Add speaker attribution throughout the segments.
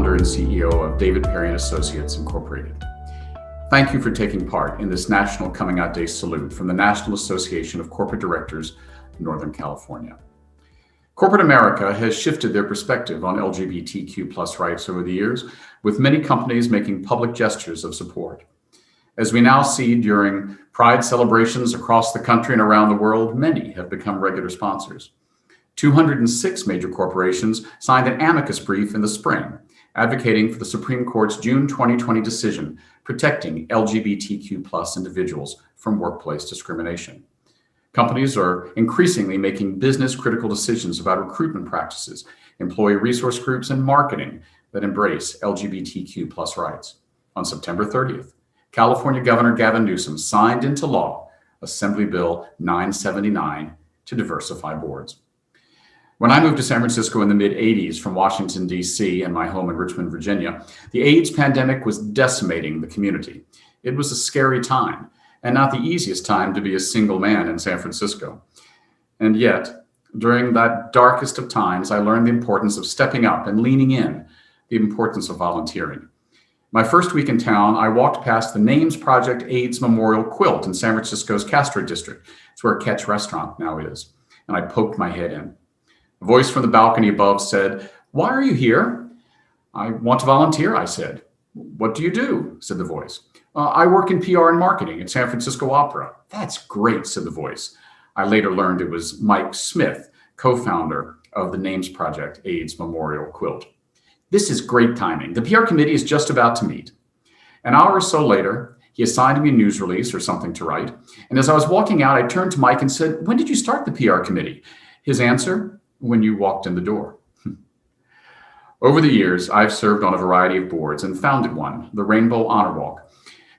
Speaker 1: founder and CEO of David Perry & Associates, Incorporated. Thank you for taking part in this National Coming Out Day salute from the National Association of Corporate Directors, Northern California. Corporate America has shifted their perspective on LGBTQ+ rights over the years, with many companies making public gestures of support. As we now see during Pride celebrations across the country and around the world, many have become regular sponsors. 206 major corporations signed an amicus brief in the spring, advocating for the Supreme Court's June 2020 decision protecting LGBTQ+ individuals from workplace discrimination. Companies are increasingly making business-critical decisions about recruitment practices, employee resource groups, and marketing that embrace LGBTQ+ rights. On September 30th, California Governor Gavin Newsom signed into law Assembly Bill 979 to diversify boards. When I moved to San Francisco in the mid-'80s from Washington, D.C. and my home in Richmond, Virginia, the AIDS pandemic was decimating the community. It was a scary time, and not the easiest time to be a single man in San Francisco. And yet, during that darkest of times, I learned the importance of stepping up and leaning in, the importance of volunteering. My first week in town, I walked past the Names Project AIDS Memorial Quilt in San Francisco's Castro district. It's where Catch Restaurant now is. And I poked my head in. A voice from the balcony above said, "Why are you here?" "I want to volunteer," I said. "What do you do?" said the voice. "I work in PR and marketing at San Francisco Opera." "That's great," said the voice. I later learned it was Mike Smith, co-founder of the Names Project AIDS Memorial Quilt. "This is great timing. The PR committee is just about to meet." An hour or so later, he assigned me a news release or something to write. And as I was walking out, I turned to Mike and said, "When did you start the PR committee?" His answer, "When you walked in the door." Over the years, I've served on a variety of boards and founded one, the Rainbow Honor Walk,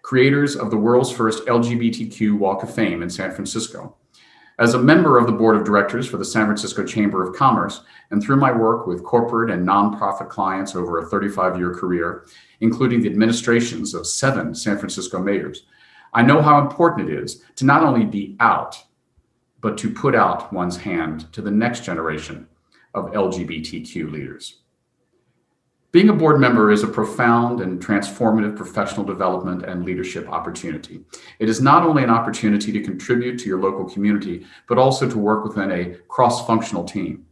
Speaker 1: creators of the world's first LGBTQ Walk of Fame in San Francisco. As a member of the board of directors for the San Francisco Chamber of Commerce, and through my work with corporate and nonprofit clients over a 35-year career, including the administrations of 7 San Francisco mayors, I know how important it is to not only be out, but to put out one's hand to the next generation of LGBTQ leaders. Being a board member is a profound and transformative professional development and leadership opportunity. It is not only an opportunity to contribute to your local community, but also to work within a cross-functional team.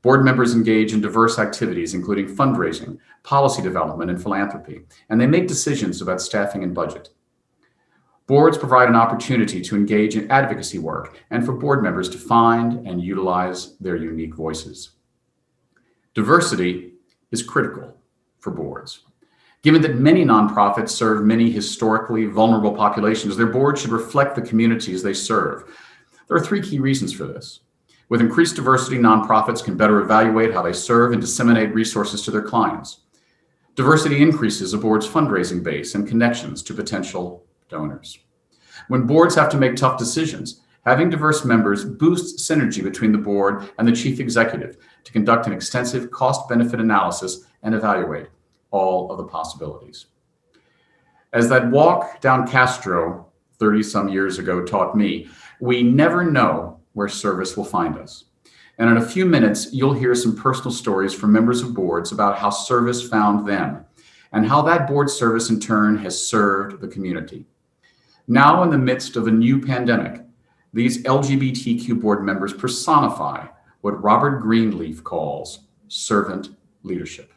Speaker 1: Board members engage in diverse activities, including fundraising, policy development, and philanthropy, and they make decisions about staffing and budget. Boards provide an opportunity to engage in advocacy work and for board members to find and utilize their unique voices. Diversity is critical for boards. Given that many nonprofits serve many historically vulnerable populations, their boards should reflect the communities they serve. There are 3 key reasons for this. With increased diversity, nonprofits can better evaluate how they serve and disseminate resources to their clients. Diversity increases a board's fundraising base and connections to potential donors. When boards have to make tough decisions, having diverse members boosts synergy between the board and the chief executive to conduct an extensive cost-benefit analysis and evaluate all of the possibilities. As that walk down Castro 30-some years ago taught me, we never know where service will find us. And in a few minutes, you'll hear some personal stories from members of boards about how service found them and how that board service in turn has served the community. Now, in the midst of a new pandemic, these LGBTQ board members personify what Robert Greenleaf calls servant leadership.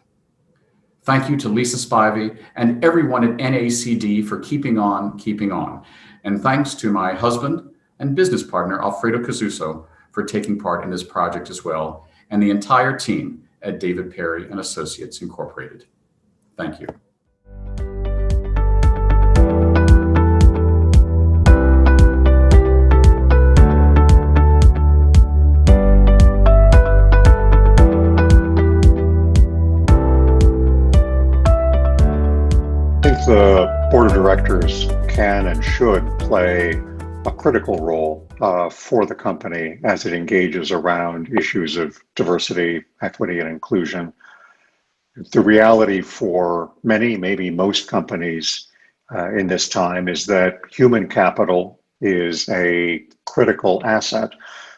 Speaker 1: Thank you to Lisa Spivey and everyone at NACD for keeping on. And thanks to my husband and business partner, Alfredo Casuso, for taking part in this project as well, and the entire team at David Perry & Associates, Incorporated. Thank you.
Speaker 2: The board of directors can and should play a critical role for the company as it engages around issues of diversity, equity, and inclusion. The reality for many, maybe most companies in this time is that human capital is a critical asset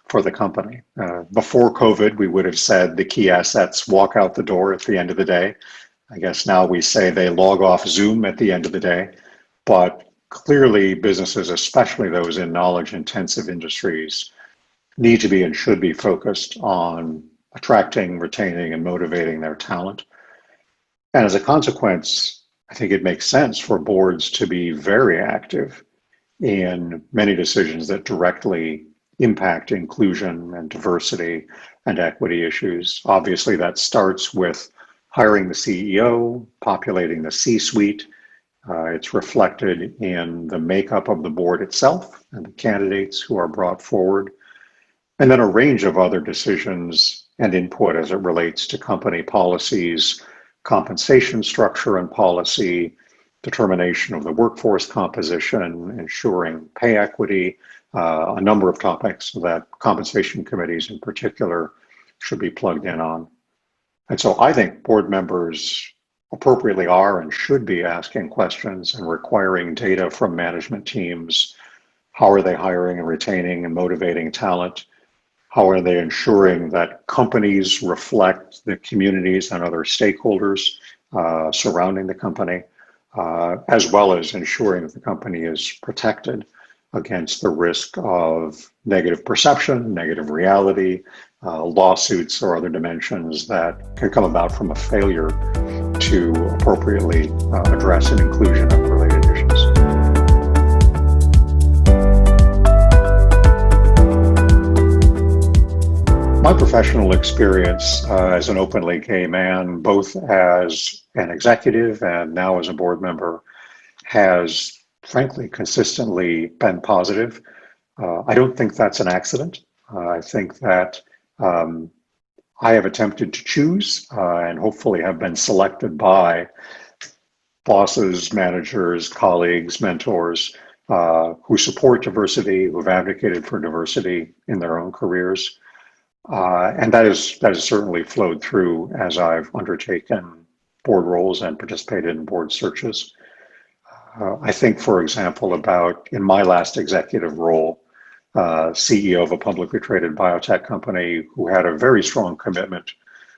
Speaker 2: for the company. Before COVID, we would have said the key assets walk out the door at the end of the day. I guess now we say they log off Zoom at the end of the day, but clearly businesses, especially those in knowledge intensive industries, need to be and should be focused on attracting, retaining, and motivating their talent. And as a consequence, I think it makes sense for boards to be very active in many decisions that directly impact inclusion and diversity and equity issues. Obviously, that starts with hiring the CEO, populating the C-suite. It's reflected in the makeup of the board itself and the candidates who are brought forward, and then a range of other decisions and input as it relates to company policies, compensation structure and policy, determination of the workforce composition, ensuring pay equity, a number of topics that compensation committees in particular should be plugged in on. And so I think board members appropriately are and should be asking questions and requiring data from management teams. How are they hiring and retaining and motivating talent? How are they ensuring that companies reflect the communities and other stakeholders surrounding the company, as well as ensuring that the company is protected against the risk of negative perception, negative reality, lawsuits, or other dimensions that can come about from a failure to appropriately address inclusion and related issues. My professional experience as an openly gay man, both as an executive and now as a board member, has frankly consistently been positive. I don't think that's an accident. I think that I have attempted to choose and hopefully have been selected by bosses, managers, colleagues, mentors who support diversity, who've advocated for diversity in their own careers. And that has certainly flowed through as I've undertaken board roles and participated in board searches. I think, for example, about in my last executive role, CEO of a publicly traded biotech company who had a very strong commitment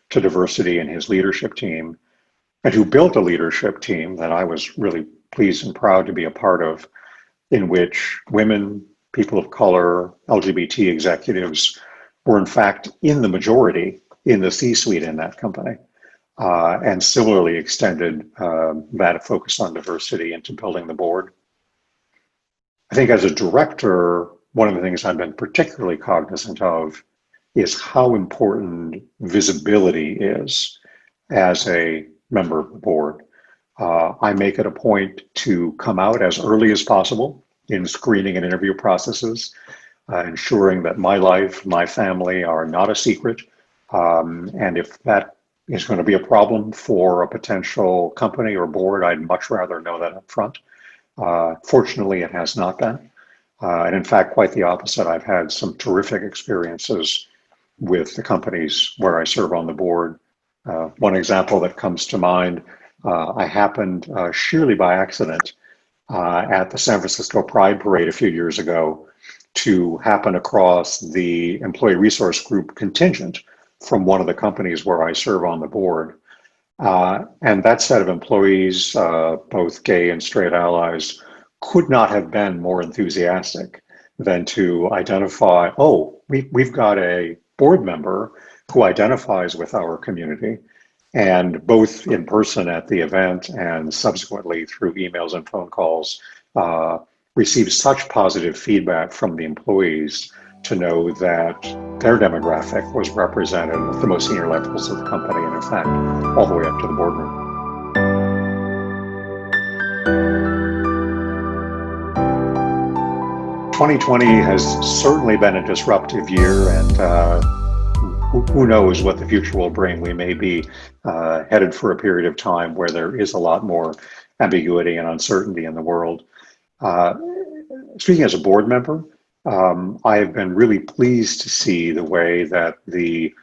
Speaker 2: to diversity in his leadership team, and who built a leadership team that I was really pleased and proud to be a part of, in which women, people of color, LGBT executives were in fact in the majority in the C-suite in that company, and similarly extended that focus on diversity into building the board. I think as a director, one of the things I've been particularly cognizant of is how important visibility is as a member of the board. I make it a point to come out as early as possible in screening and interview processes, ensuring that my life, my family are not a secret. And if that is going to be a problem for a potential company or board, I'd much rather know that up front. Fortunately, it has not been. And in fact, quite the opposite. I've had some terrific experiences with the companies where I serve on the board. One example that comes to mind, I happened sheerly by accident at the San Francisco Pride Parade a few years ago to happen across the employee resource group contingent from one of the companies where I serve on the board. And that set of employees, both gay and straight allies, could not have been more enthusiastic than to identify, oh, we've got a board member who identifies with our community. And both in person at the event and subsequently through emails and phone calls, received such positive feedback from the employees to know that their demographic was represented at the most senior levels of the company, and in fact, all the way up to the boardroom. "2020 has certainly been a disruptive year, and who knows what the future will bring. We may be headed for a period of time where there is a lot more ambiguity and uncertainty in the world. Speaking as a board member, I have been really pleased to see the way that the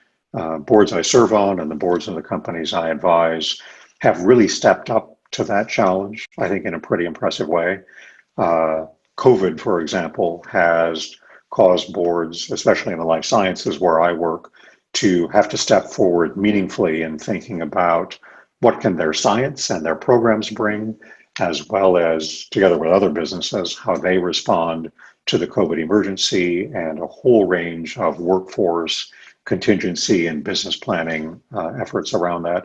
Speaker 2: boards I serve on and the boards of the companies I advise have really stepped up to that challenge, I think in a pretty impressive way. COVID, for example, has caused boards, especially in the life sciences where I work, to have to step forward meaningfully in thinking about What can their science and their programs bring, as well as, together with other businesses, how they respond to the COVID emergency and a whole range of workforce contingency and business planning efforts around that.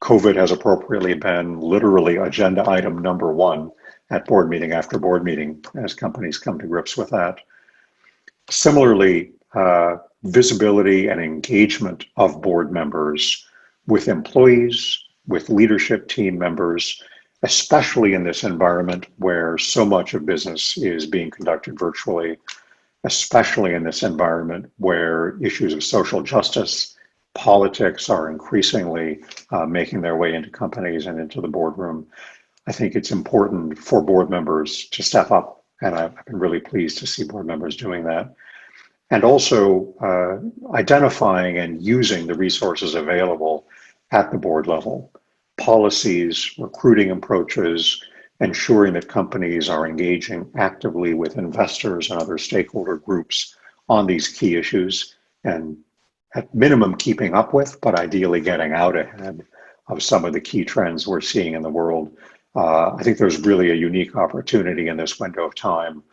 Speaker 2: COVID has appropriately been literally agenda item number one at board meeting after board meeting as companies come to grips with that. Similarly, visibility and engagement of board members with employees, with leadership team members, especially in this environment where so much of business is being conducted virtually, especially in this environment where issues of social justice, politics are increasingly making their way into companies and into the boardroom. I think it's important for board members to step up, and I've been really pleased to see board members doing that. And also identifying and using the resources available at the board level, policies, recruiting approaches, ensuring that companies are engaging actively with investors and other stakeholder groups on these key issues, and at minimum keeping up with, but ideally getting out ahead of some of the key trends we're seeing in the world. I think there's really a unique opportunity in this window of time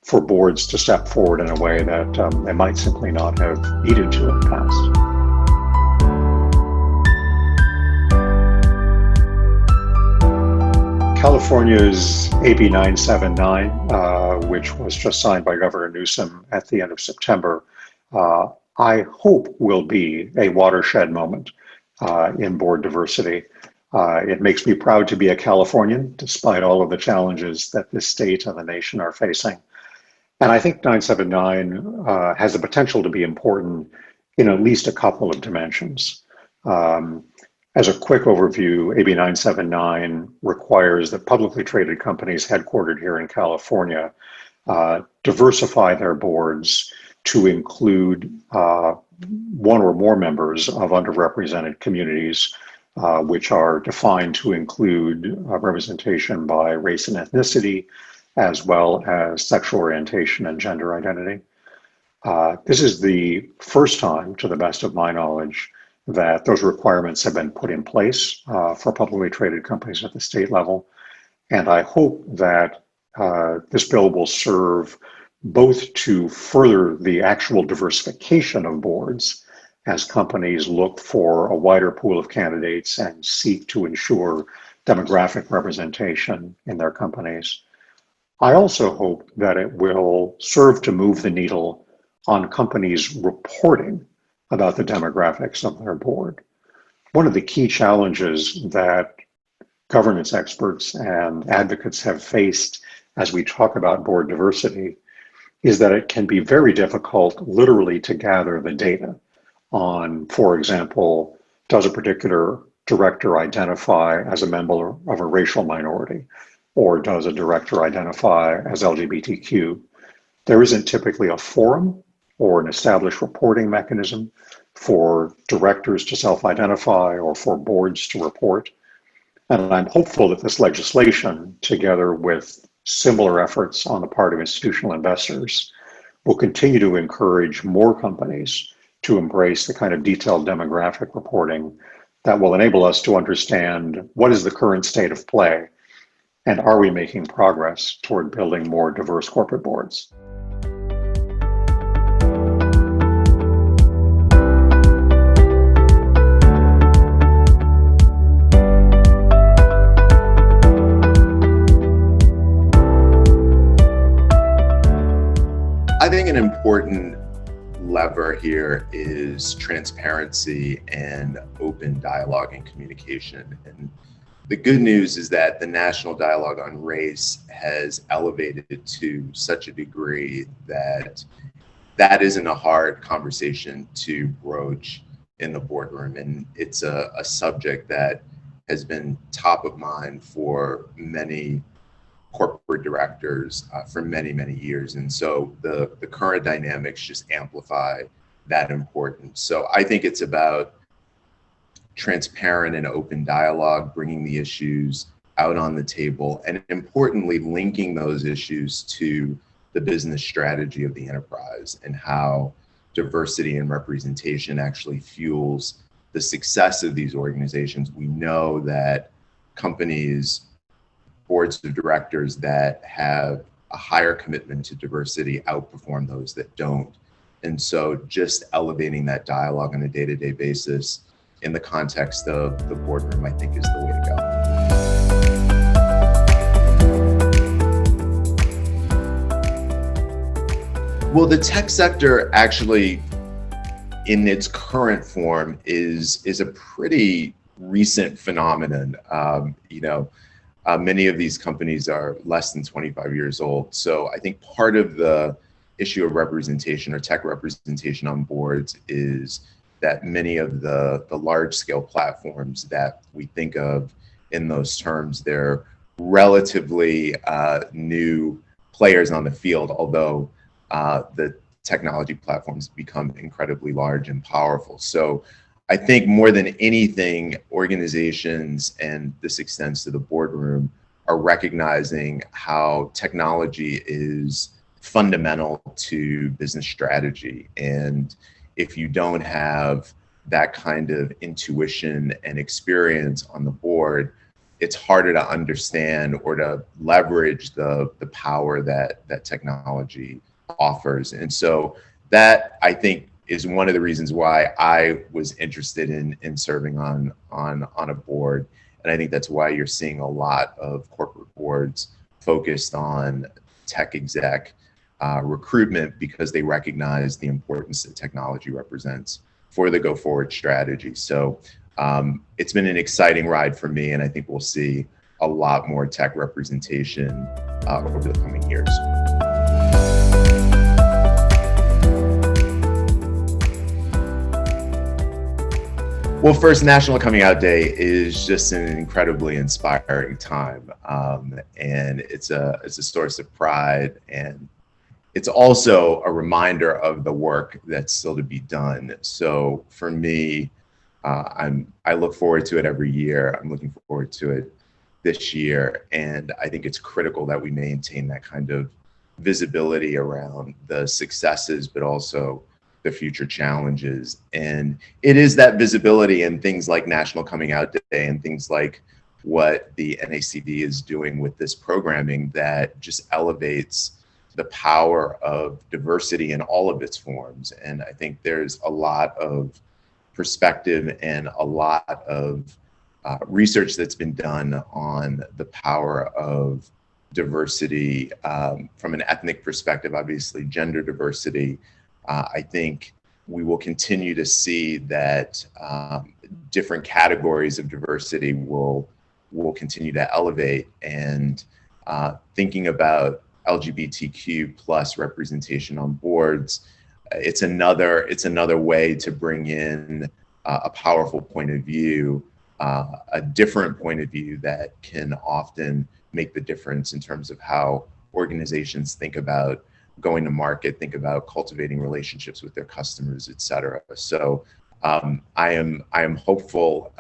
Speaker 2: for boards to step forward in a way that they might simply not have needed to in the past. California's AB 979, which was just signed by Governor Newsom at the end of September, I hope will be a watershed moment in board diversity. It makes me proud to be a Californian, despite all of the challenges that this state and the nation are facing. And I think 979 has the potential to be important in at least a couple of dimensions. As a quick overview, AB 979 requires that publicly traded companies headquartered here in California diversify their boards to include one or more members of underrepresented communities, which are defined to include representation by race and ethnicity, as well as sexual orientation and gender identity. This is the first time, to the best of my knowledge, that those requirements have been put in place for publicly traded companies at the state level. And I hope that this bill will serve both to further the actual diversification of boards as companies look for a wider pool of candidates and seek to ensure demographic representation in their companies. I also hope that it will serve to move the needle on companies reporting about the demographics of their board. One of the key challenges that governance experts and advocates have faced as we talk about board diversity is that it can be very difficult literally to gather the data on, for example, does a particular director identify as a member of a racial minority, or does a director identify as LGBTQ? There isn't typically a forum or an established reporting mechanism for directors to self-identify or for boards to report. And I'm hopeful that this legislation, together with similar efforts on the part of institutional investors, will continue to encourage more companies to embrace the kind of detailed demographic reporting that will enable us to understand what is the current state of play, and are we making progress toward building more diverse corporate boards?
Speaker 3: I think an important lever here is transparency and open dialogue and communication. And the good news is that the national dialogue on race has elevated to such a degree that that isn't a hard conversation to broach in the boardroom. And it's a subject that has been top of mind for many corporate directors for many, many years. And so the current dynamics just amplify that importance. So I think it's about transparent and open dialogue, bringing the issues out on the table, and importantly, linking those issues to the business strategy of the enterprise and how diversity and representation actually fuels the success of these organizations, we know that companies, boards of directors that have a higher commitment to diversity outperform those that don't. And so just elevating that dialogue on a day-to-day basis in the context of the boardroom, I think, is the way to go. Well, the tech sector actually, in its current form, is a pretty recent phenomenon. Many of these companies are less than 25 years old. So I think part of the issue of representation or tech representation on boards is that many of the large scale platforms that we think of in those terms, they're relatively new players on the field, although the technology platforms become incredibly large and powerful. So I think more than anything, organizations, and this extends to the boardroom, are recognizing how technology is fundamental to business strategy. And if you don't have that kind of intuition and experience on the board, it's harder to understand or to leverage the power that technology offers. And so that, I think, is one of the reasons why I was interested in serving on a board. And I think that's why you're seeing a lot of corporate boards focused on tech exec recruitment, because they recognize the importance that technology represents for the go forward strategy. So it's been an exciting ride for me, and I think we'll see a lot more tech representation over the coming years. Well, first, National Coming Out Day is just an incredibly inspiring time, and it's a source of pride, and it's also a reminder of the work that's still to be done. So for me, I look forward to it every year. I'm looking forward to it this year, and I think it's critical that we maintain that kind of visibility around the successes, but also the future challenges. And it is that visibility in things like National Coming Out Day and things like what the NACD is doing with this programming that just elevates the power of diversity in all of its forms. And I think there's a lot of perspective and a lot of research that's been done on the power of diversity from an ethnic perspective, obviously gender diversity. I think we will continue to see that different categories of diversity will continue to elevate, and thinking about LGBTQ plus representation on boards, it's another way to bring in a powerful point of view, a different point of view that can often make the difference in terms of how organizations think about going to market, think about cultivating relationships with their customers, et cetera. So I am hopeful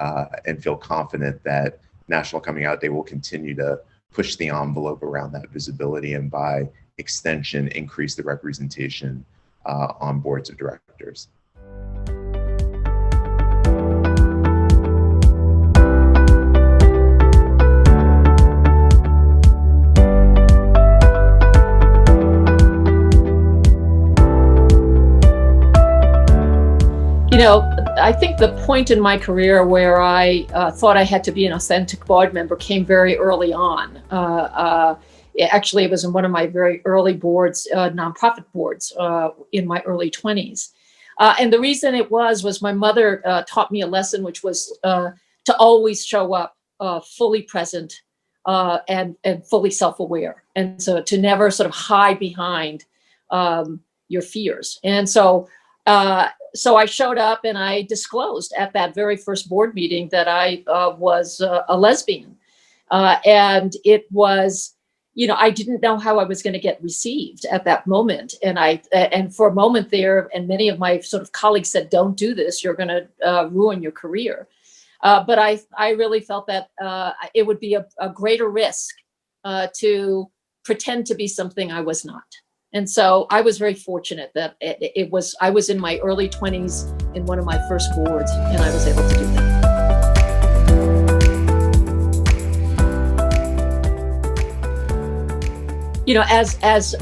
Speaker 3: and feel confident that National Coming Out Day will continue to push the envelope around that visibility, and by extension, increase the representation on boards of directors.
Speaker 4: You know, I think the point in my career where I thought I had to be an authentic board member came very early on. Actually, it was in one of my very early boards, nonprofit boards, in my early 20s. And the reason it was my mother taught me a lesson, which was to always show up fully present and fully self-aware. And so to never sort of hide behind your fears. And so I showed up and I disclosed at that very first board meeting that I was a lesbian. And it was, you know, I didn't know how I was going to get received at that moment. And for a moment there, and many of my sort of colleagues said, don't do this, you're going to ruin your career. But I really felt that it would be a greater risk to pretend to be something I was not. And so I was very fortunate that I was in my early 20s in one of my first boards, and I was able to do that. As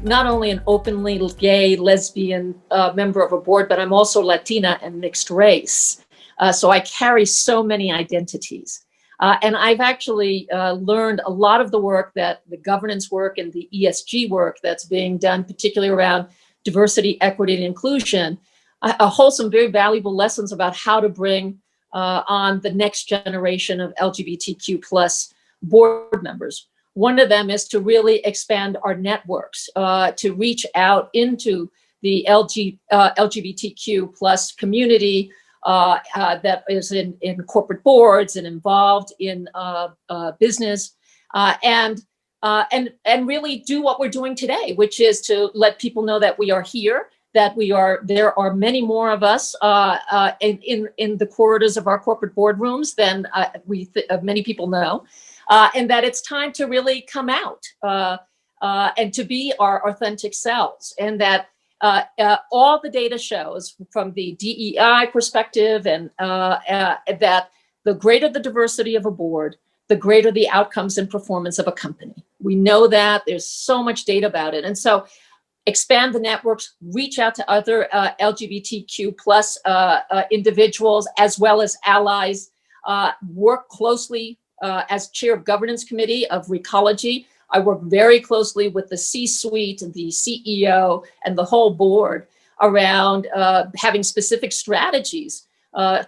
Speaker 4: not only an openly gay, lesbian member of a board, but I'm also Latina and mixed race. So I carry so many identities. And I've actually learned a lot of the work the governance work and the ESG work that's being done, particularly around diversity, equity, and inclusion, hold some very valuable lessons about how to bring on the next generation of LGBTQ plus board members. One of them is to really expand our networks, to reach out into the LGBTQ plus community that is in corporate boards and involved in business, and really do what we're doing today, which is to let people know that we are here, that there are many more of us in the corridors of our corporate boardrooms than many people know. And that it's time to really come out and to be our authentic selves. And that all the data shows from the DEI perspective and that the greater the diversity of a board, the greater the outcomes and performance of a company. We know that there's so much data about it. And so expand the networks, reach out to other LGBTQ plus individuals as well as allies, work closely. As chair of governance committee of Recology, I work very closely with the C-suite, the CEO, and the whole board around having specific strategies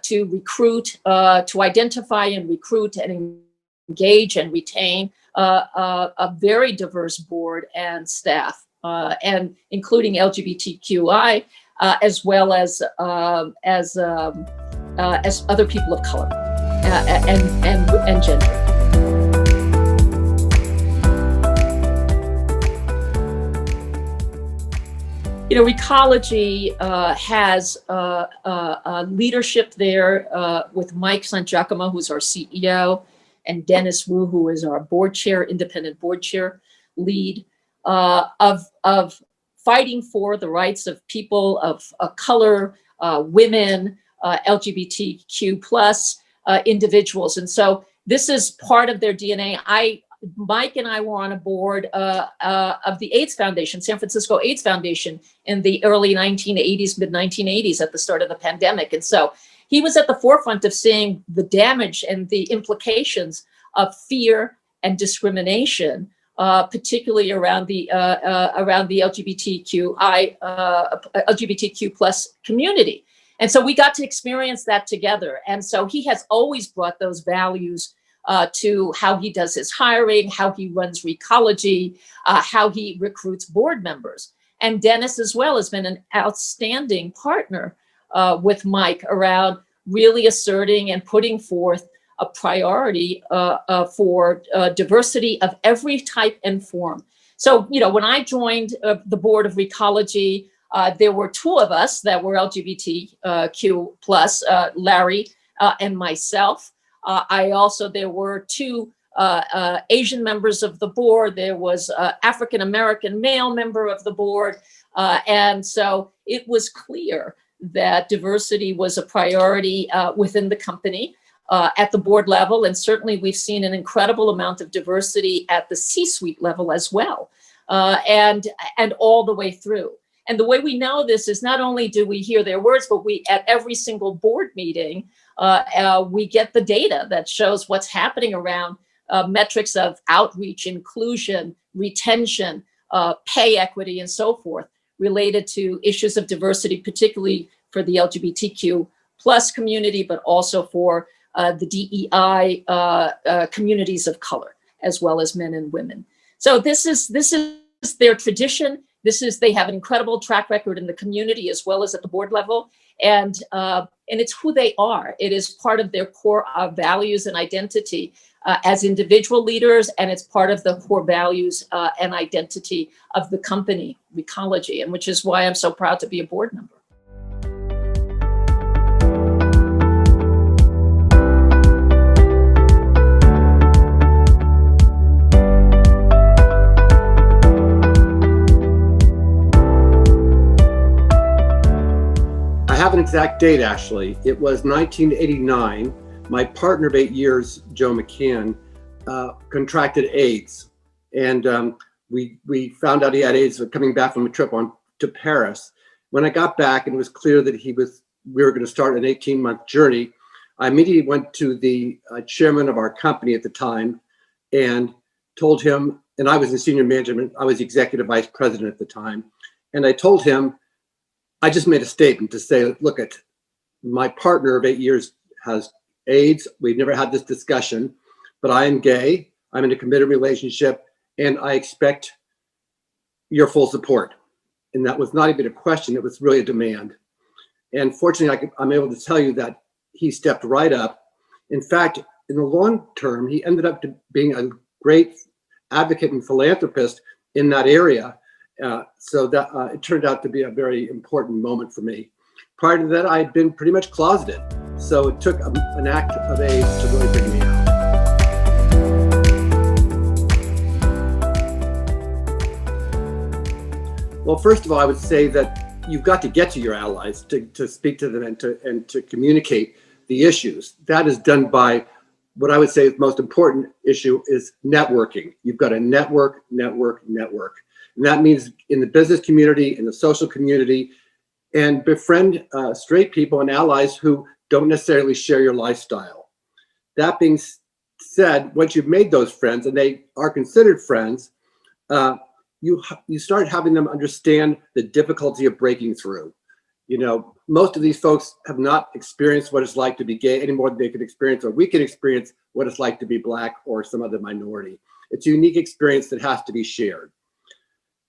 Speaker 4: to recruit, to identify and recruit and engage and retain a very diverse board and staff, and including LGBTQI, as well as other people of color. And gender. Recology has leadership there with Mike Sangiacomo, who's our CEO, and Dennis Wu, who is our board chair, independent board chair lead, of fighting for the rights of people of color, women, LGBTQ plus, individuals. And so this is part of their DNA. Mike and I were on a board of the AIDS Foundation, San Francisco AIDS Foundation, in the early 1980s, mid 1980s, at the start of the pandemic. And so he was at the forefront of seeing the damage and the implications of fear and discrimination, particularly around the LGBTQ plus community. And so we got to experience that together. And so he has always brought those values to how he does his hiring, how he runs Recology, how he recruits board members. And Dennis as well has been an outstanding partner with Mike around really asserting and putting forth a priority for diversity of every type and form. So, when I joined the board of Recology, there were two of us that were LGBTQ plus, Larry and myself. There were two Asian members of the board. There was an African-American male member of the board. And so it was clear that diversity was a priority within the company at the board level. And certainly we've seen an incredible amount of diversity at the C-suite level as well, and all the way through. And the way we know this is not only do we hear their words, but we, at every single board meeting, we get the data that shows what's happening around metrics of outreach, inclusion, retention, pay equity, and so forth, related to issues of diversity, particularly for the LGBTQ plus community, but also for the DEI communities of color, as well as men and women. So this is their tradition. They have an incredible track record in the community as well as at the board level, and it's who they are. It is part of their core values and identity as individual leaders, and it's part of the core values and identity of the company, Recology, and which is why I'm so proud to be a board member.
Speaker 5: exact date, actually. It was 1989. My partner of 8 years, Joe McCann, contracted AIDS. And we found out he had AIDS coming back from a trip to Paris. When I got back and it was clear that we were going to start an 18-month journey, I immediately went to the chairman of our company at the time and told him, and I was in senior management, I was executive vice president at the time, and I told him, I just made a statement to say, look, my partner of 8 years has AIDS. We've never had this discussion, but I am gay. I'm in a committed relationship, and I expect your full support. And that was not even a question. It was really a demand. And fortunately, I'm able to tell you that he stepped right up. In fact, in the long term, he ended up being a great advocate and philanthropist in that area. So that it turned out to be a very important moment for me. Prior to that, I had been pretty much closeted. So it took an act of AIDS to really bring me out. Well, first of all, I would say that you've got to get to your allies to speak to them and to communicate the issues. That is done by what I would say is the most important issue is networking. You've got to network. And that means in the business community, in the social community, and befriend straight people and allies who don't necessarily share your lifestyle. That being said, once you've made those friends and they are considered friends, you start having them understand the difficulty of breaking through. You know, most of these folks have not experienced what it's like to be gay any more than they could experience, or we can experience what it's like to be Black or some other minority. It's a unique experience that has to be shared.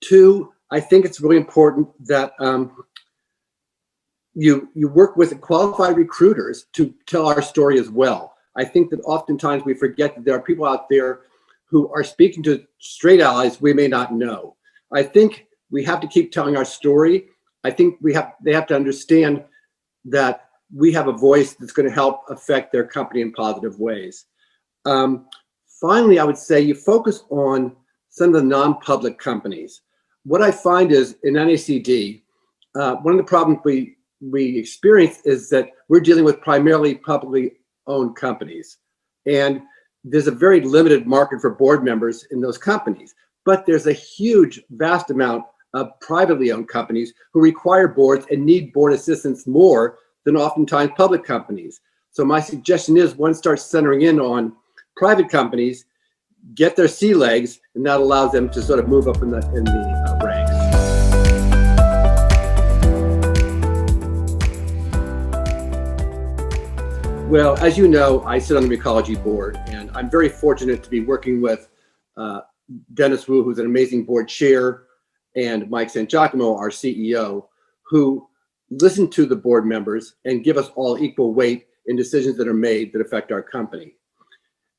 Speaker 5: Two, I think it's really important that you work with qualified recruiters to tell our story as well. I think that oftentimes we forget that there are people out there who are speaking to straight allies we may not know. I think we have to keep telling our story. I think they have to understand that we have a voice that's going to help affect their company in positive ways. Finally, I would say you focus on some of the non-public companies. What I find is in NACD, one of the problems we experience is that we're dealing with primarily publicly owned companies. And there's a very limited market for board members in those companies. But there's a huge, vast amount of privately owned companies who require boards and need board assistance more than oftentimes public companies. So my suggestion is one starts centering in on private companies, get their sea legs, and that allows them to sort of move up in the ranks. Well, as you know, I sit on the Recology board, and I'm very fortunate to be working with Dennis Wu, who's an amazing board chair, and Mike Sangiacomo, our CEO, who listen to the board members and give us all equal weight in decisions that are made that affect our company.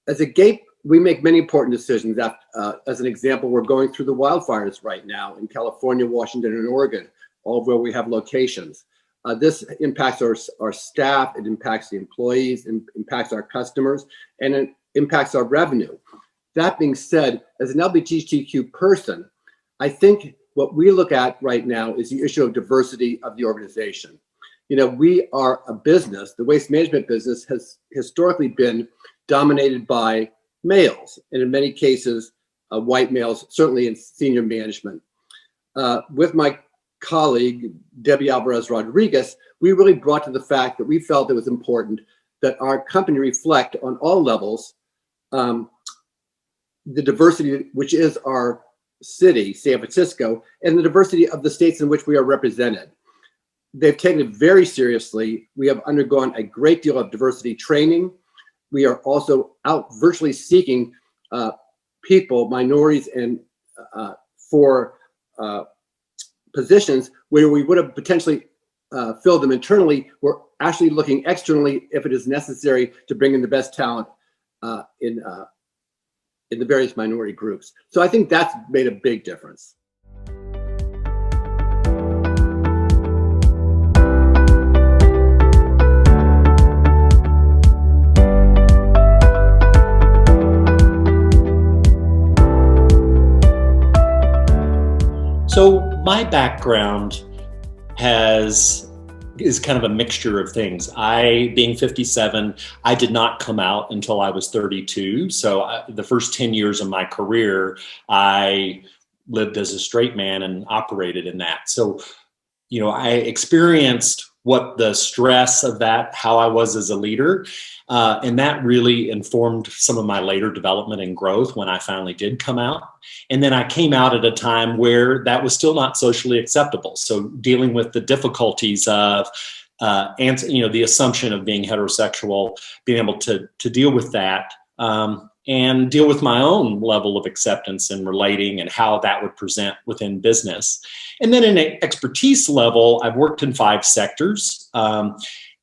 Speaker 5: As a GAPE, we make many important decisions. As an example, we're going through the wildfires right now in California, Washington, and Oregon, all where we have locations. This impacts our staff, it impacts the employees, it impacts our customers, and it impacts our revenue. That being said, as an LGBTQ person, I think what we look at right now is the issue of diversity of the organization. You know, we are a business, the waste management business has historically been dominated by males, and in many cases, white males, certainly in senior management. With my colleague, Debbie Alvarez-Rodriguez, we really brought to the fact that we felt it was important that our company reflect on all levels the diversity, which is our city, San Francisco, and the diversity of the states in which we are represented. They've taken it very seriously. We have undergone a great deal of diversity training. We are also out virtually seeking people, minorities, and for positions where we would have potentially filled them internally. We're actually looking externally if it is necessary to bring in the best talent in the various minority groups. So I think that's made a big difference.
Speaker 6: So my background has is kind of a mixture of things. Being 57, I did not come out until I was 32. So the first 10 years of my career, I lived as a straight man and operated in that. So, I experienced what the stress of that, how I was as a leader. And that really informed some of my later development and growth when I finally did come out. And then I came out at a time where that was still not socially acceptable. So dealing with the difficulties of, the assumption of being heterosexual, being able to deal with that, and deal with my own level of acceptance and relating and how that would present within business. And then in an expertise level, I've worked in 5 sectors.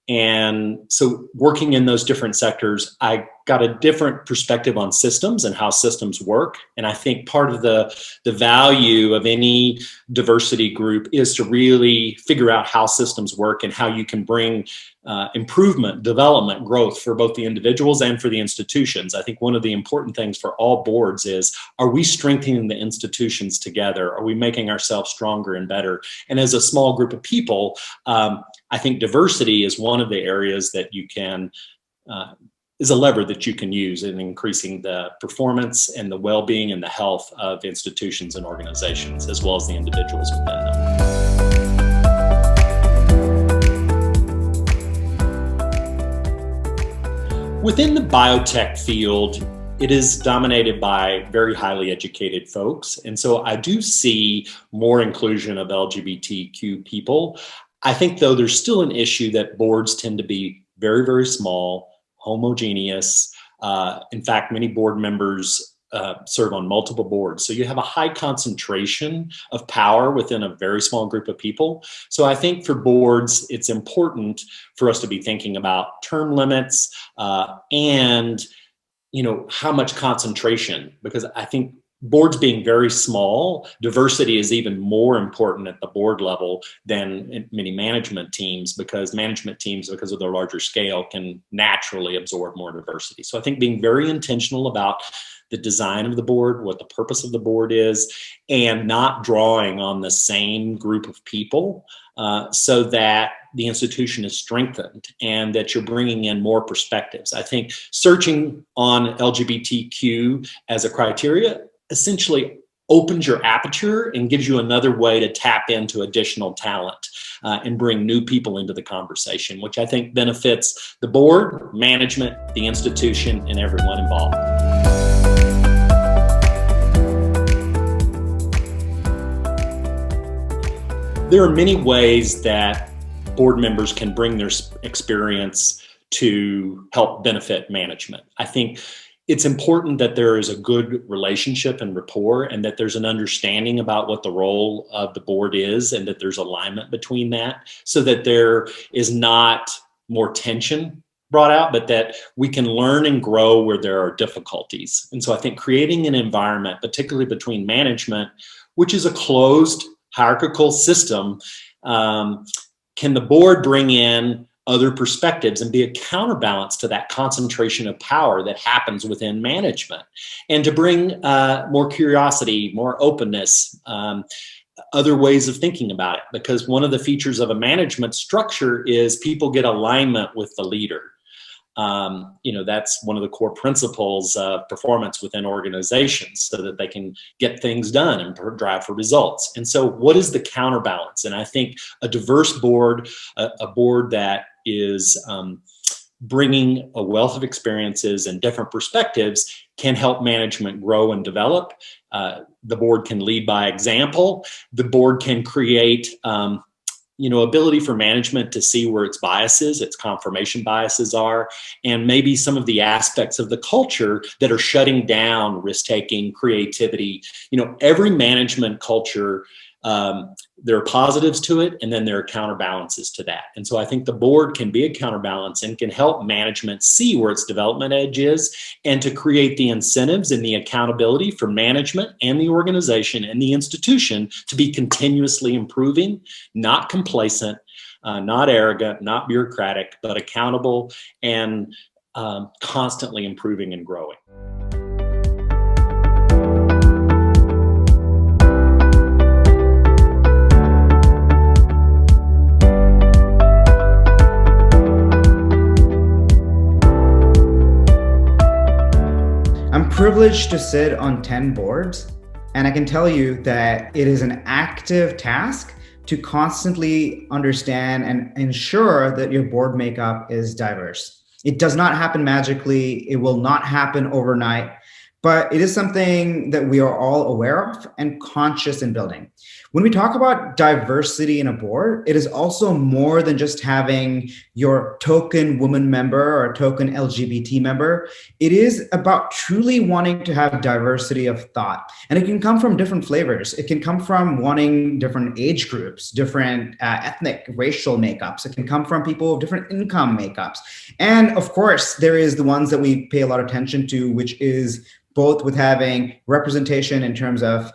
Speaker 6: And so working in those different sectors, I got a different perspective on systems and how systems work. And I think part of the value of any diversity group is to really figure out how systems work and how you can bring improvement, development, growth for both the individuals and for the institutions. I think one of the important things for all boards is, are we strengthening the institutions together? Are we making ourselves stronger and better? And as a small group of people, I think diversity is one of the areas that you can, is a lever that you can use in increasing the performance and the well-being and the health of institutions and organizations, as well as the individuals within them. Within the biotech field, it is dominated by very highly educated folks. And so I do see more inclusion of LGBTQ people. I think, though, there's still an issue that boards tend to be very, very small, homogeneous. In fact, many board members serve on multiple boards. So you have a high concentration of power within a very small group of people. So I think for boards, it's important for us to be thinking about term limits and, how much concentration, because I think boards being very small, diversity is even more important at the board level than in many management teams, because management teams, because of their larger scale, can naturally absorb more diversity. So I think being very intentional about the design of the board, what the purpose of the board is, and not drawing on the same group of people so that the institution is strengthened and that you're bringing in more perspectives. I think searching on LGBTQ as a criteria essentially opens your aperture and gives you another way to tap into additional talent and bring new people into the conversation, which I think benefits the board, management, the institution, and everyone involved. There are many ways that board members can bring their experience to help benefit management. I think it's important that there is a good relationship and rapport, and that there's an understanding about what the role of the board is, and that there's alignment between that, so that there is not more tension brought out, but that we can learn and grow where there are difficulties. And so I think creating an environment, particularly between management, which is a closed hierarchical system, can the board bring in other perspectives and be a counterbalance to that concentration of power that happens within management, and to bring more curiosity, more openness, other ways of thinking about it. Because one of the features of a management structure is people get alignment with the leader. That's one of the core principles of performance within organizations, so that they can get things done and drive for results. And so what is the counterbalance? And I think a diverse board, a board that is bringing a wealth of experiences and different perspectives, can help management grow and develop. The board can lead by example. The board can create ability for management to see where its biases, its confirmation biases are, and maybe some of the aspects of the culture that are shutting down risk-taking, creativity. Every management culture, there are positives to it, and then there are counterbalances to that. And so I think the board can be a counterbalance and can help management see where its development edge is, and to create the incentives and the accountability for management and the organization and the institution to be continuously improving, not complacent, not arrogant, not bureaucratic, but accountable and constantly improving and growing.
Speaker 7: I'm privileged to sit on 10 boards, and I can tell you that it is an active task to constantly understand and ensure that your board makeup is diverse. It does not happen magically. It will not happen overnight, but it is something that we are all aware of and conscious in building. When we talk about diversity in a board, it is also more than just having your token woman member or a token LGBT member. It is about truly wanting to have diversity of thought. And it can come from different flavors. It can come from wanting different age groups, different ethnic, racial makeups. It can come from people of different income makeups. And of course, there is the ones that we pay a lot of attention to, which is both with having representation in terms of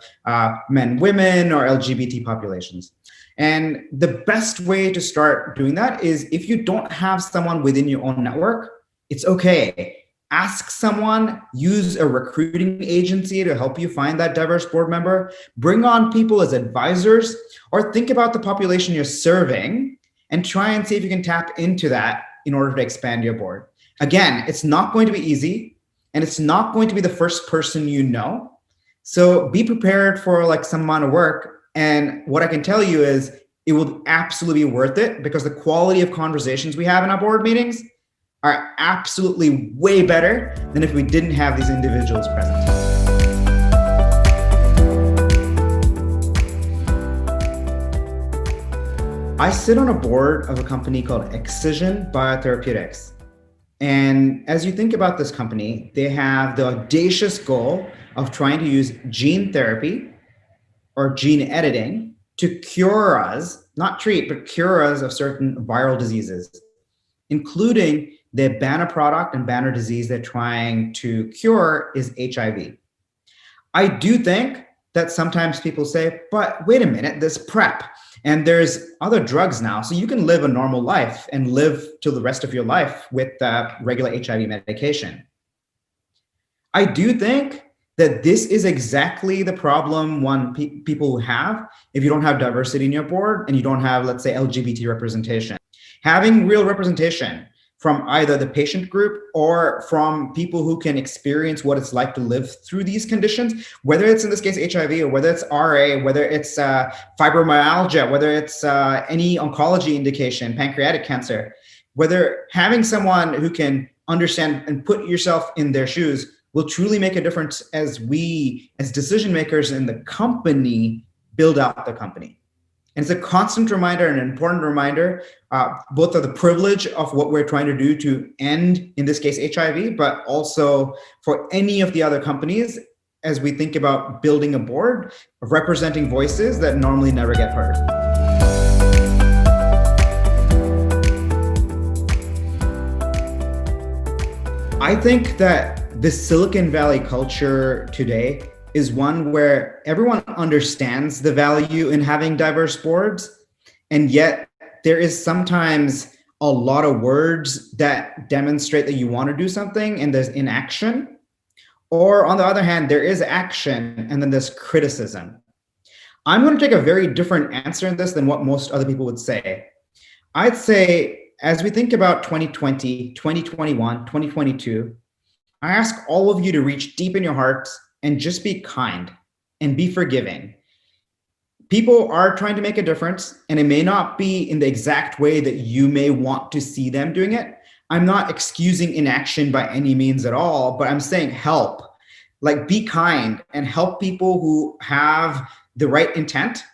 Speaker 7: men, women, or LGBT populations. And the best way to start doing that is if you don't have someone within your own network, it's okay. Ask someone, use a recruiting agency to help you find that diverse board member, bring on people as advisors, or think about the population you're serving and try and see if you can tap into that in order to expand your board. Again, it's not going to be easy. And it's not going to be the first person you know. So be prepared for like some amount of work. And what I can tell you is it will absolutely be worth it because the quality of conversations we have in our board meetings are absolutely way better than if we didn't have these individuals present. I sit on a board of a company called Excision Biotherapeutics. And as you think about this company, they have the audacious goal of trying to use gene therapy or gene editing to cure us, not treat, but cure us of certain viral diseases, including their banner product and banner disease they're trying to cure is HIV. I do think that sometimes people say, but wait a minute, there's PrEP. And there's other drugs now. So you can live a normal life and live till the rest of your life with regular HIV medication. I do think that this is exactly the problem people have if you don't have diversity in your board and you don't have, let's say, LGBT representation. Having real representation from either the patient group or from people who can experience what it's like to live through these conditions, whether it's in this case HIV or whether it's RA, whether it's fibromyalgia, whether it's any oncology indication, pancreatic cancer, whether having someone who can understand and put yourself in their shoes will truly make a difference as we, as decision makers in the company, build out the company. And it's a constant reminder and an important reminder, both of the privilege of what we're trying to do to end, in this case, HIV, but also for any of the other companies as we think about building a board of representing voices that normally never get heard. I think that the Silicon Valley culture today is one where everyone understands the value in having diverse boards, and yet there is sometimes a lot of words that demonstrate that you want to do something and there's inaction. Or on the other hand, there is action and then there's criticism. I'm going to take a very different answer in this than what most other people would say. I'd say, as we think about 2020, 2021, 2022, I ask all of you to reach deep in your hearts and just be kind and be forgiving. People are trying to make a difference, and it may not be in the exact way that you may want to see them doing it. I'm not excusing inaction by any means at all, but I'm saying help. Like, be kind and help people who have the right intent.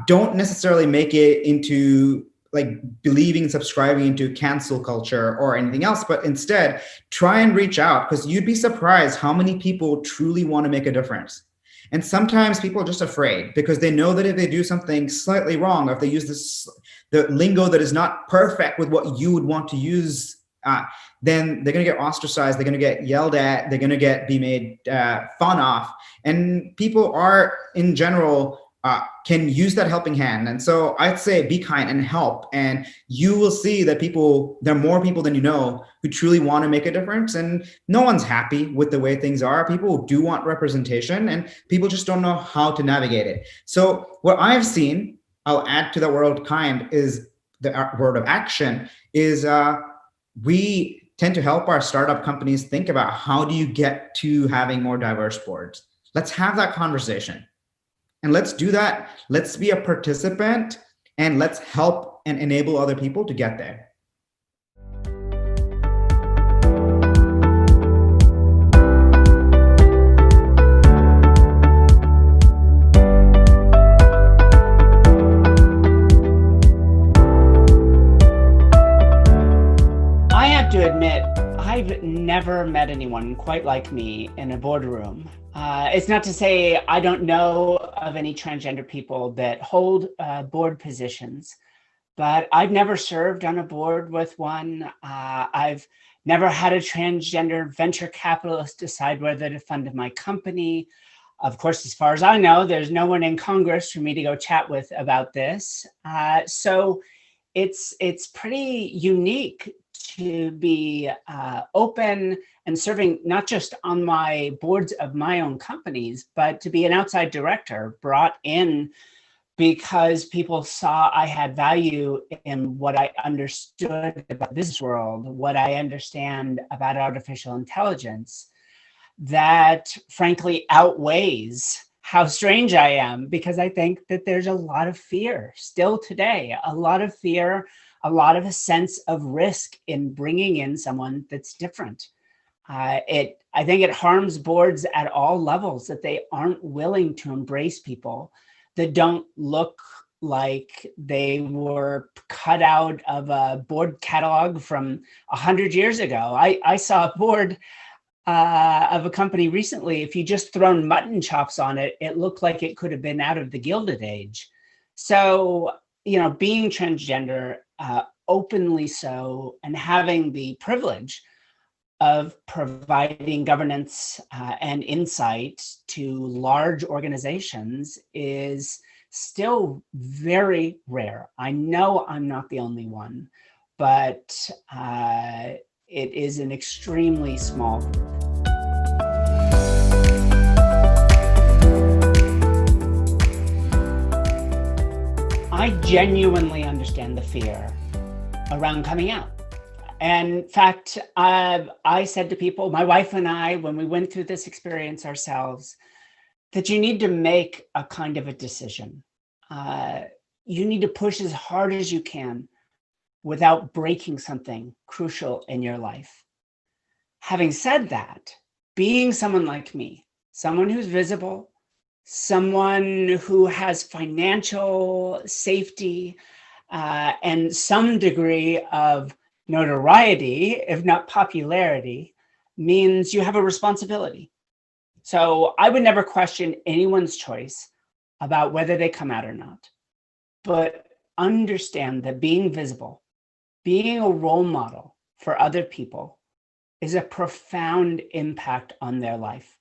Speaker 7: Don't necessarily make it into like believing, subscribing into cancel culture or anything else, but instead try and reach out, because you'd be surprised how many people truly want to make a difference. And sometimes people are just afraid because they know that if they do something slightly wrong, or if they use the lingo that is not perfect with what you would want to use, then they're going to get ostracized, they're going to get yelled at, they're going to be made fun of. And people are, in general, can use that helping hand. And so I'd say be kind and help. And you will see that there are more people than you know who truly want to make a difference. And no one's happy with the way things are. People do want representation, and people just don't know how to navigate it. So what I've seen, I'll add to the word kind, is the word of action, is we tend to help our startup companies think about how do you get to having more diverse boards. Let's have that conversation. And let's do that. Let's be a participant and let's help and enable other people to get there.
Speaker 8: I have to admit, I've never met anyone quite like me in a boardroom. It's not to say I don't know of any transgender people that hold board positions, but I've never served on a board with one. I've never had a transgender venture capitalist decide whether to fund my company. Of course, as far as I know, there's no one in Congress for me to go chat with about this. So it's pretty unique to be open and serving not just on my boards of my own companies, but to be an outside director brought in because people saw I had value in what I understood about this world, what I understand about artificial intelligence, that frankly outweighs how strange I am, because I think that there's a lot of fear still today, a lot of fear, a lot of a sense of risk in bringing in someone that's different. I think it harms boards at all levels that they aren't willing to embrace people that don't look like they were cut out of a board catalog from 100 years ago. I saw a board of a company recently. If you just thrown mutton chops on it, it looked like it could have been out of the Gilded Age. So, being transgender, openly so, and having the privilege of providing governance and insight to large organizations is still very rare. I know I'm not the only one, but it is an extremely small group. I genuinely understand the fear around coming out. And in fact, I said to people, my wife and I, when we went through this experience ourselves, that you need to make a kind of a decision. You need to push as hard as you can without breaking something crucial in your life. Having said that, being someone like me, someone who's visible, someone who has financial safety and some degree of notoriety, if not popularity, means you have a responsibility. So I would never question anyone's choice about whether they come out or not, but understand that being visible, being a role model for other people is a profound impact on their life.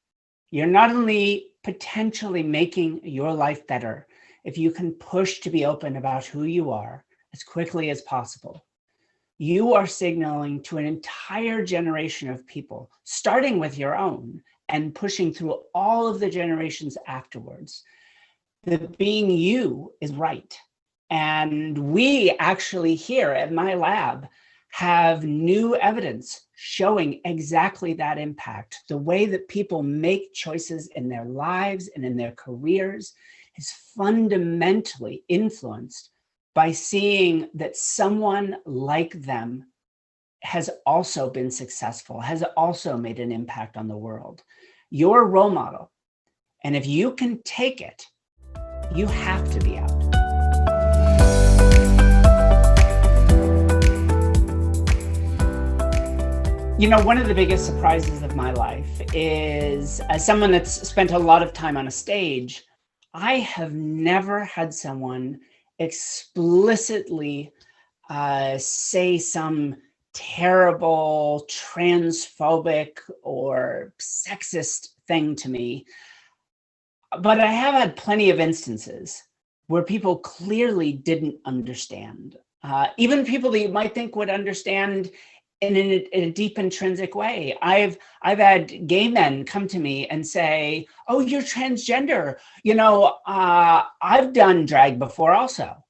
Speaker 8: You're not only potentially making your life better if you can push to be open about who you are as quickly as possible, you are signaling to an entire generation of people, starting with your own and pushing through all of the generations afterwards, that being you is right. And we actually here at my lab have new evidence showing exactly that impact. The way that people make choices in their lives and in their careers is fundamentally influenced by seeing that someone like them has also been successful, has also made an impact on the world. You're a role model. And if you can take it, you have to be out. One of the biggest surprises of my life is, as someone that's spent a lot of time on a stage, I have never had someone explicitly say some terrible transphobic or sexist thing to me. But I have had plenty of instances where people clearly didn't understand. Even people that you might think would understand in a deep intrinsic way. I've had gay men come to me and say, "Oh, you're transgender. I've done drag before also."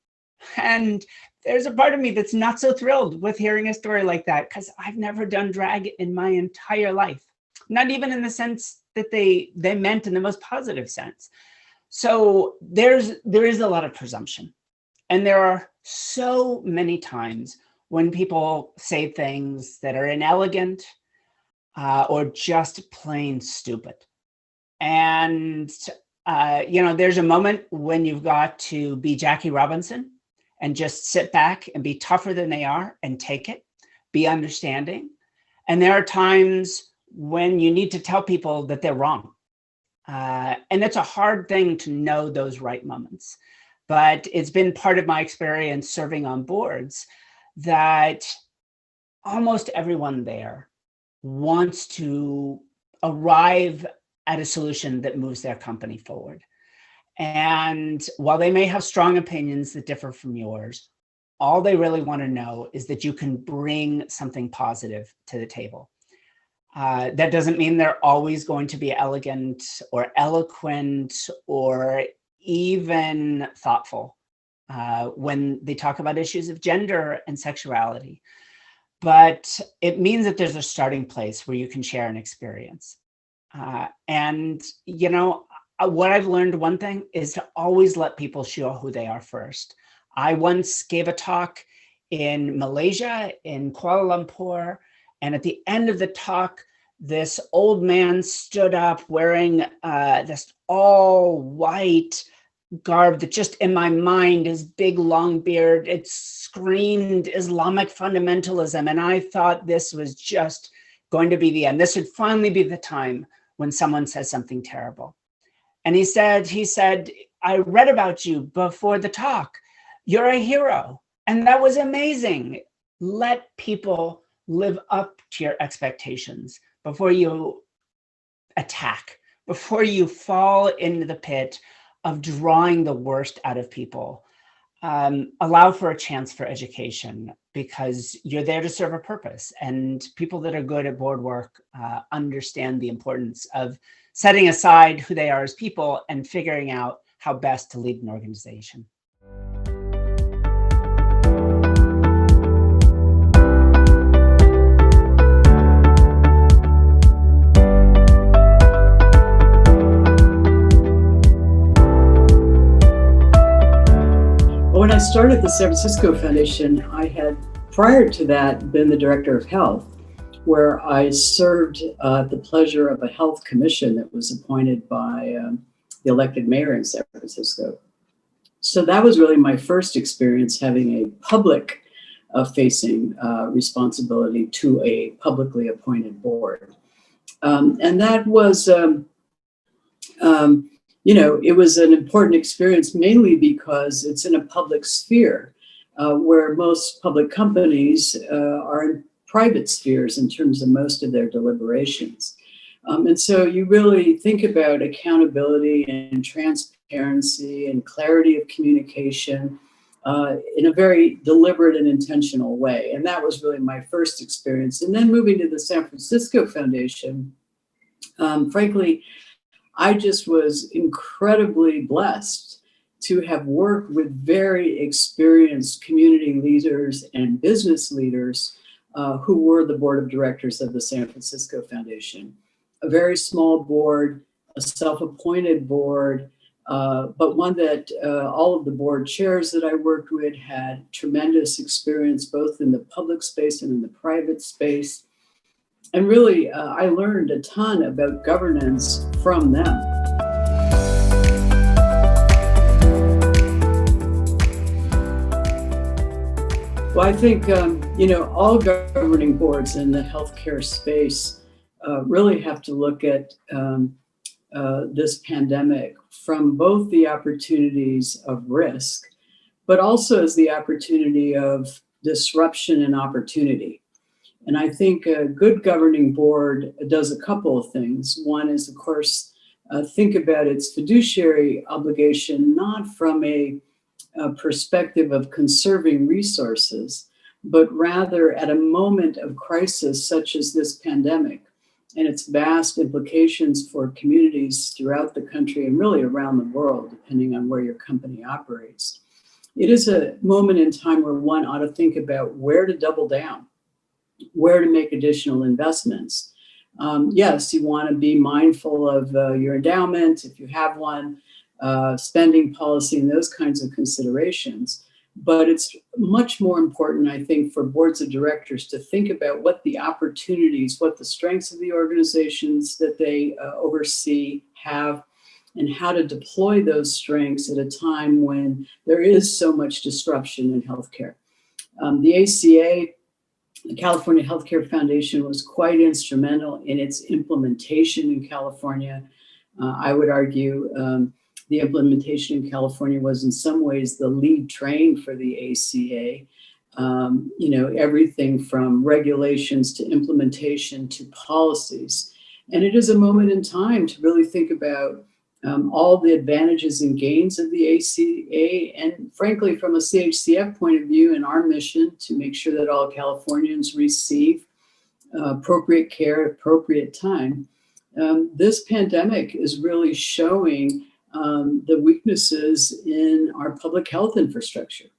Speaker 8: And there's a part of me that's not so thrilled with hearing a story like that, because I've never done drag in my entire life, not even in the sense that they meant in the most positive sense. So there is a lot of presumption, and there are so many times when people say things that are inelegant or just plain stupid. And there's a moment when you've got to be Jackie Robinson and just sit back and be tougher than they are and take it, be understanding. And there are times when you need to tell people that they're wrong. And it's a hard thing to know those right moments. But it's been part of my experience serving on boards that almost everyone there wants to arrive at a solution that moves their company forward. And while they may have strong opinions that differ from yours, all they really want to know is that you can bring something positive to the table. That doesn't mean they're always going to be elegant or eloquent or even thoughtful when they talk about issues of gender and sexuality. But it means that there's a starting place where you can share an experience. What I've learned, one thing, is to always let people show who they are first. I once gave a talk in Malaysia, in Kuala Lumpur, and at the end of the talk, this old man stood up wearing this all white garb that just in my mind, his big long beard, it screamed Islamic fundamentalism. And I thought this was just going to be the end. This would finally be the time when someone says something terrible. And he said, I read about you before the talk. You're a hero. And that was amazing. Let people live up to your expectations before you attack, before you fall into the pit of drawing the worst out of people. Allow for a chance for education, because you're there to serve a purpose. And people that are good at board work understand the importance of setting aside who they are as people and figuring out how best to lead an organization.
Speaker 9: When I started the San Francisco Foundation, I had, prior to that, been the director of health, where I served at the pleasure of a health commission that was appointed by the elected mayor in San Francisco. So that was really my first experience having a public facing responsibility to a publicly appointed board. And that was, it was an important experience, mainly because it's in a public sphere where most public companies are in private spheres in terms of most of their deliberations. And so you really think about accountability and transparency and clarity of communication in a very deliberate and intentional way. And that was really my first experience. And then moving to the San Francisco Foundation, frankly, I just was incredibly blessed to have worked with very experienced community leaders and business leaders who were the board of directors of the San Francisco Foundation. A very small board, a self-appointed board, but one that all of the board chairs that I worked with had tremendous experience both in the public space and in the private space. And really, I learned a ton about governance from them. Well, I think, all governing boards in the healthcare space really have to look at this pandemic from both the opportunities of risk, but also as the opportunity of disruption and opportunity. And I think a good governing board does a couple of things. One is, of course, think about its fiduciary obligation, not from a perspective of conserving resources, but rather at a moment of crisis such as this pandemic and its vast implications for communities throughout the country and really around the world, depending on where your company operates. it is a moment in time where one ought to think about where to double down, where to make additional investments. Yes, you want to be mindful of your endowment, if you have one, spending policy and those kinds of considerations. But it's much more important, I think, for boards of directors to think about what the opportunities, what the strengths of the organizations that they oversee have, and how to deploy those strengths at a time when there is so much disruption in healthcare. The ACA, the California Healthcare Foundation, was quite instrumental in its implementation in California. I would argue the implementation in California was in some ways the lead train for the ACA. Everything from regulations to implementation to policies. And it is a moment in time to really think about all the advantages and gains of the ACA, and frankly, from a CHCF point of view, and our mission to make sure that all Californians receive appropriate care at appropriate time. This pandemic is really showing the weaknesses in our public health infrastructure.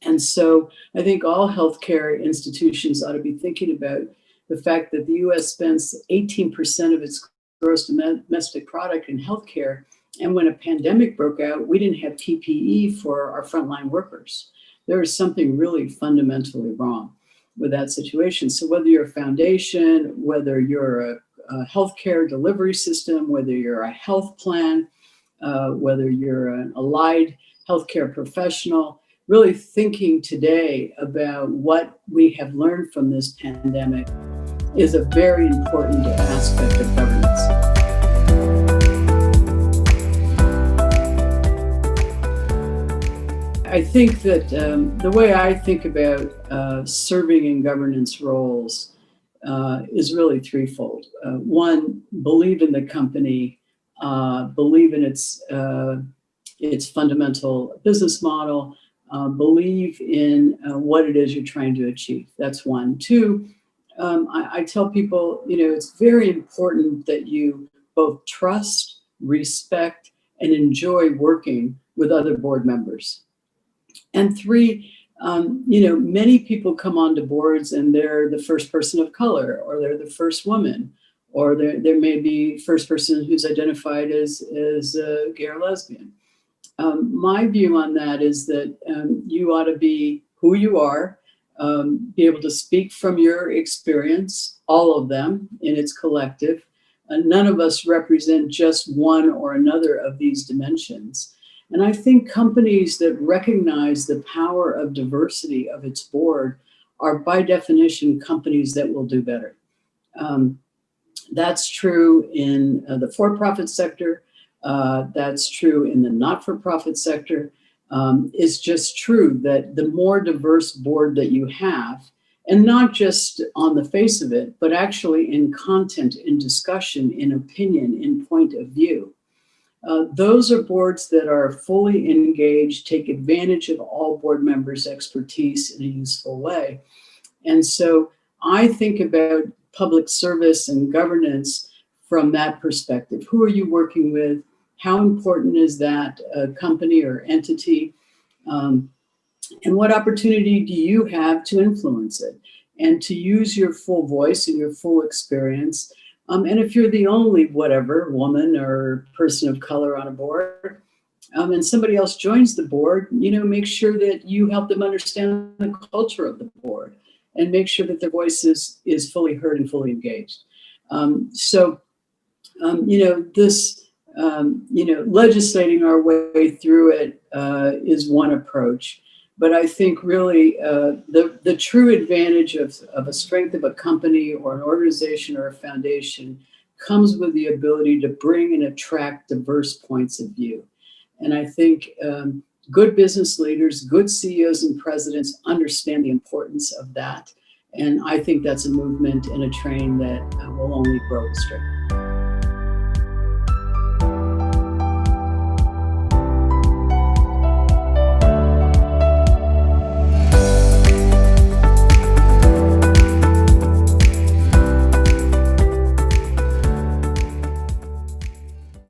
Speaker 9: And so I think all healthcare institutions ought to be thinking about the fact that the US spends 18% of its gross domestic product in healthcare. And when a pandemic broke out, we didn't have PPE for our frontline workers. There is something really fundamentally wrong with that situation. So whether you're a foundation, whether you're a healthcare delivery system, whether you're a health plan, whether you're an allied healthcare professional, really thinking today about what we have learned from this pandemic is a very important aspect of governance. I think that the way I think about serving in governance roles is really threefold. One, believe in the company, believe in its fundamental business model, believe in what it is you're trying to achieve. That's one. Two, I tell people, it's very important that you both trust, respect, and enjoy working with other board members. And three, many people come onto boards and they're the first person of color, or they're the first woman, or there may be first person who's identified as gay or lesbian. My view on that is that you ought to be who you are, be able to speak from your experience, all of them in its collective. None of us represent just one or another of these dimensions. And I think companies that recognize the power of diversity of its board are by definition companies that will do better. That's true in the for-profit sector. That's true in the not-for-profit sector. It's just true that the more diverse board that you have, and not just on the face of it, but actually in content, in discussion, in opinion, in point of view, those are boards that are fully engaged, take advantage of all board members' expertise in a useful way. And so I think about public service and governance from that perspective. Who are you working with? How important is that company or entity? And what opportunity do you have to influence it and to use your full voice and your full experience? And if you're the only whatever woman or person of color on a board, and somebody else joins the board, make sure that you help them understand the culture of the board and make sure that their voice is fully heard and fully engaged. Legislating our way through it is one approach. But I think really the true advantage of a strength of a company or an organization or a foundation comes with the ability to bring and attract diverse points of view. And I think good business leaders, good CEOs and presidents understand the importance of that. And I think that's a movement and a train that will only grow with strength.